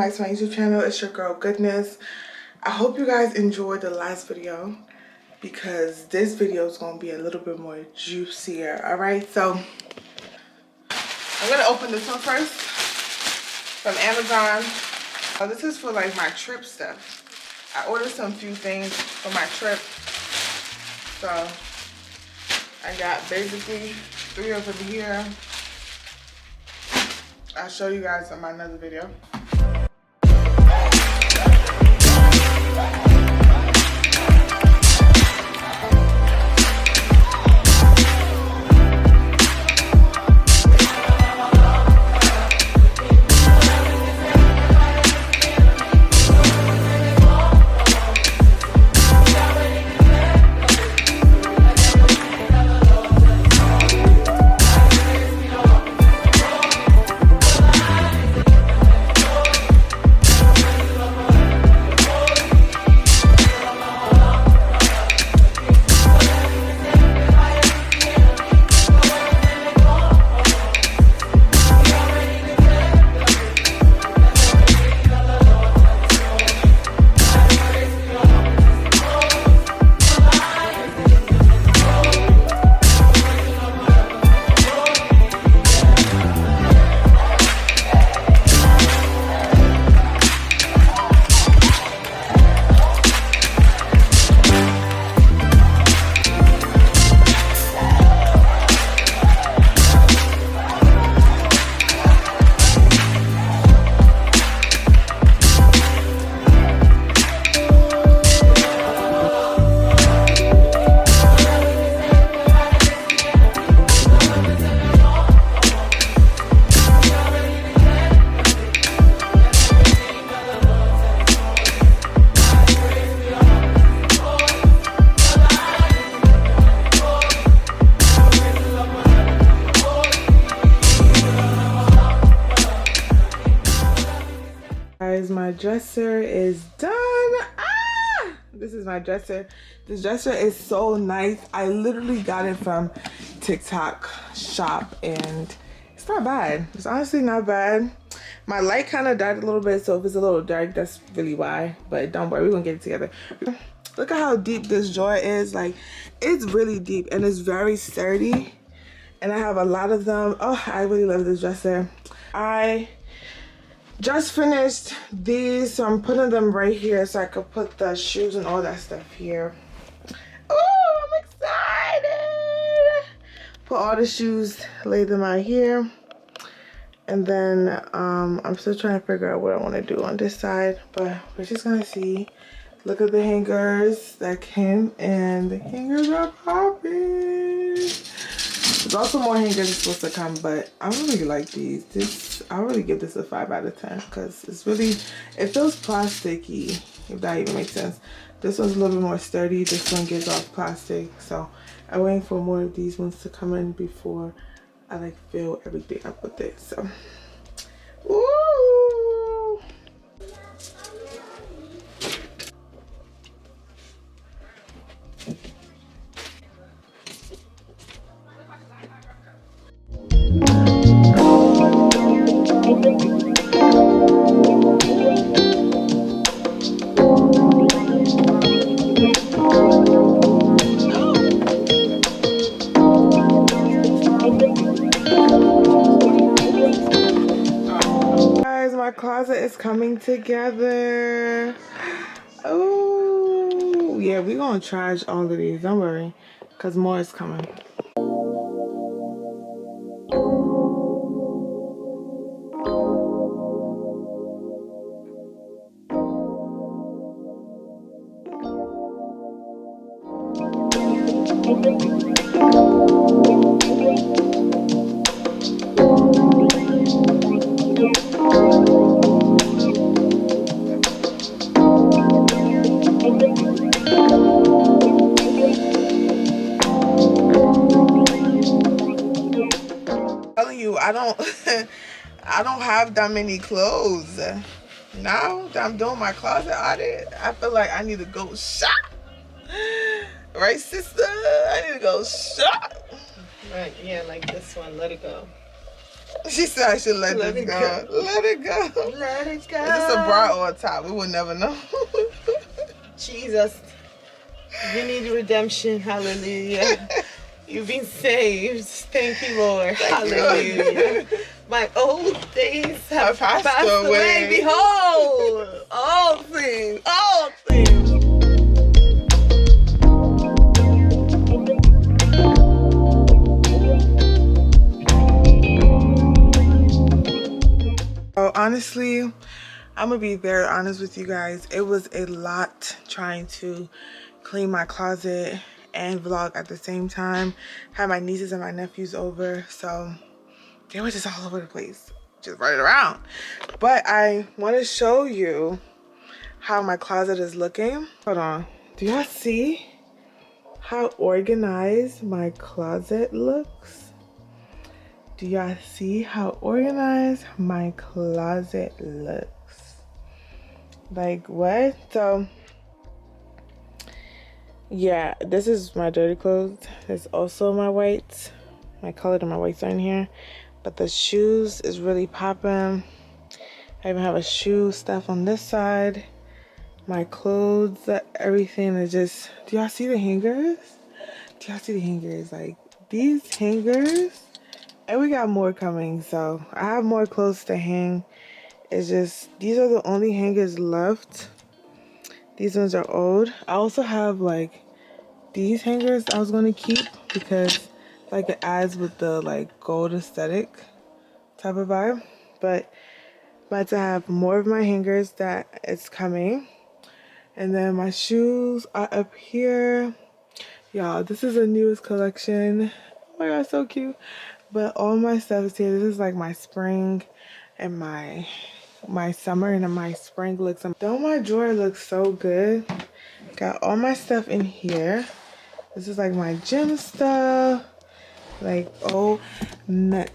back to my YouTube channel. It's your girl Goodness. I hope you guys enjoyed the last video because this video is going to be a little bit more juicier. Alright, so I'm going to open this one first from Amazon. This is for like my trip stuff. I ordered some few things for my trip. So I got basically 3 of them here. I'll show you guys on my another video. My dresser is done. This is my dresser. This dresser is so nice. I literally got it from TikTok shop and it's not bad. It's honestly not bad. My light kind of died a little bit, so if it's a little dark, that's really why, but don't worry, we're gonna get it together. Look at how deep this drawer is. Like, it's really deep and it's very sturdy, and I have a lot of them. Oh, I really love this dresser. I just finished these, so I'm putting them right here so I could put the shoes and all that stuff here. Oh, I'm excited! Put all the shoes, lay them out here. And then I'm still trying to figure out what I want to do on this side, but we're just gonna see. Look at the hangers that came, and the hangers are popping. There's also more hangers supposed to come, but I really like these. I'll really give this a 5 out of 10 because it's really, it feels plasticky, if that even makes sense. This one's a little bit more sturdy. This one gives off plastic, so I'm waiting for more of these ones to come in before I like fill everything up with it. So, ooh. My closet is coming together. Oh yeah, we're gonna trash all of these, don't worry, because more is coming. I don't have that many clothes. Now that I'm doing my closet audit, I feel like I need to go shop. Right, sister? I need to go shop. Right, yeah, like this one. Let it go. She said I should let this go. Let it go. Let it go. Is this a bra or a top? We would never know. Jesus. You need redemption. Hallelujah. You've been saved. Thank you, Lord. Hallelujah. My old days have passed away. Behold, all things, all things. So honestly, I'm gonna be very honest with you guys. It was a lot trying to clean my closet and vlog at the same time. Had my nieces and my nephews over, so they were just all over the place, just running around. But I want to show you how my closet is looking. Hold on. Do y'all see how organized my closet looks? Do y'all see how organized my closet looks? Like what? So yeah, this is my dirty clothes. There's also my whites. My colored and my whites are in here. But the shoes is really popping. I even have a shoe stuff on this side. My clothes, everything is just... Do y'all see the hangers? Do y'all see the hangers? Like these hangers. And we got more coming, so I have more clothes to hang. It's just, these are the only hangers left. These ones are old. I also have like these hangers I was going to keep because like it adds with the like gold aesthetic type of vibe. But I'm about to have more of my hangers that is coming. And then my shoes are up here. Y'all, this is the newest collection. Oh my god, so cute. But all my stuff is here. This is like my spring and my summer and my spring looks. Don't my drawer looks so good? Got all my stuff in here. This is like my gym stuff. Like, oh,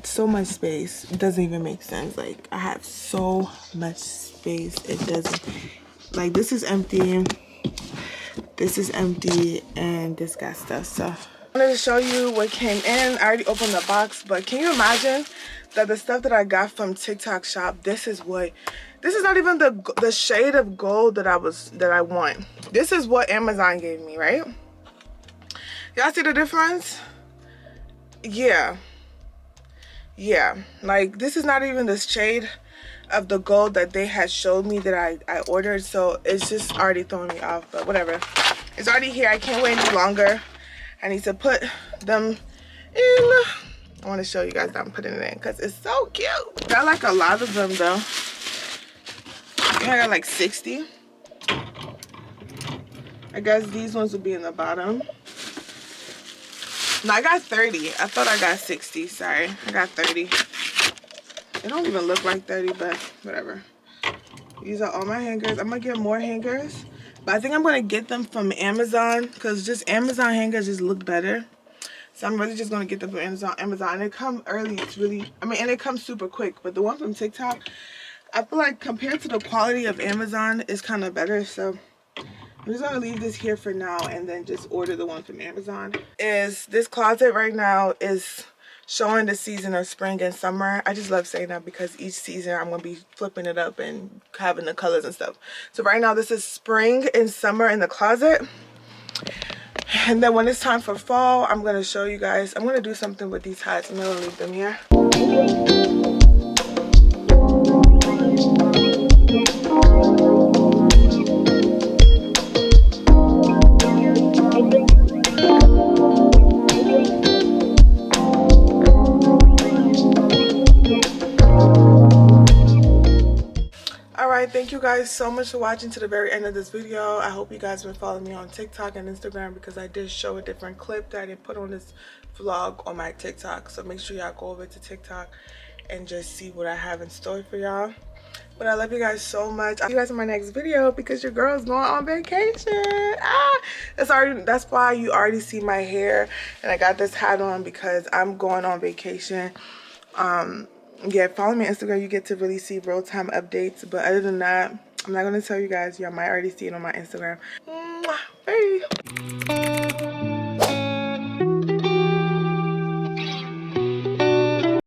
so much space. It doesn't even make sense. Like, I have so much space. It doesn't. Like, this is empty. This is empty. And this got stuff. So I wanted to show you what came in. I already opened the box, but can you imagine that the stuff that I got from TikTok shop, this is not even the shade of gold that I want. This is what Amazon gave me, right? Y'all see the difference? Yeah, like this is not even the shade of the gold that they had showed me that I ordered, so it's just already throwing me off. But whatever, it's already here. I can't wait any longer. I need to put them in. I want to show you guys that I'm putting it in because it's so cute. Got like a lot of them though. I got like 60. I guess these ones will be in the bottom. No, I got 30. I thought I got 60. Sorry, I got 30. It don't even look like 30, but whatever. These are all my hangers. I'm gonna get more hangers, but I think I'm gonna get them from Amazon because just Amazon hangers just look better. So I'm really just gonna get them from Amazon. And they come early. It's really, I mean, and it comes super quick. But the one from TikTok, I feel like compared to the quality of Amazon, is kind of better. So I'm just gonna leave this here for now and then just order the one from Amazon. This closet right now is showing the season of spring and summer. I just love saying that because each season I'm gonna be flipping it up and having the colors and stuff. So right now this is spring and summer in the closet. And then when it's time for fall, I'm gonna show you guys. I'm gonna do something with these hats. I'm gonna leave them here. Thank you guys so much for watching to the very end of this video. I hope you guys have been following me on TikTok and Instagram because I did show a different clip that I didn't put on this vlog on my TikTok. So make sure y'all go over to TikTok and just see what I have in store for y'all. But I love you guys so much. I'll see you guys in my next video because your girl is going on vacation. That's why you already see my hair and I got this hat on because I'm going on vacation. Yeah, follow me on Instagram. You get to really see real-time updates. But other than that, I'm not going to tell you guys. Y'all might already see it on my Instagram. Bye.